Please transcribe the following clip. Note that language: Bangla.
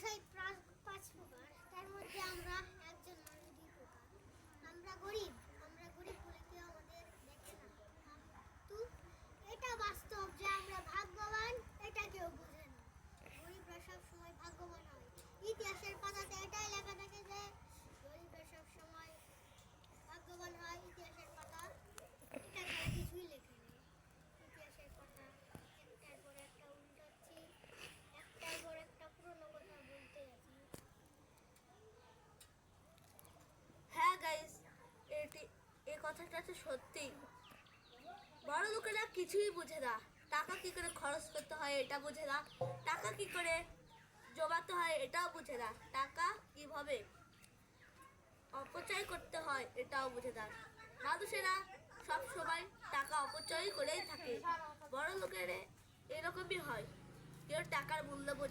মানুষ হয় পাঁচ প্রকার, তার মধ্যে আমরা একজন মানুষ দুই প্রকার। আমরা গরিব বলে কেউ আমাদের দেখে না, কিন্তু এটা বাস্তব যে আমরা ভাগ্যবান, এটা কেউ বুঝে না। গরিবরা সবসময় ভাগ্যবান হয়। ইতিহাসের পাতাতে এটাই লেখা থাকে যে গরিবরা সবসময় ভাগ্যবান হয়। ইতিহাসের পাতা এটা ছাড়া কিছুই লেখে নেই। ইতিহাসের পাতা একটার পর একটা উল্টাচ্ছি, একটার পর একটা পুরনো কথা বলতে আছি। হ্যাঁ গাইস, এই কথাটা তো সত্যি। বড় লোকেরা কিছুই বুঝে না। টাকা কি করে খরচ করতে হয় এটা বুঝে না, টাকা কি করে জমাতে হয় এটাও বুঝে না, টাকা কিভাবে অপচয় করতে হয় এটাও বুঝে না। মানুষেরা সব সময় টাকা অপচয় করেই থাকে। বড় লোকেরা এরকমই হয়, কেউ টাকার মূল্য বোঝে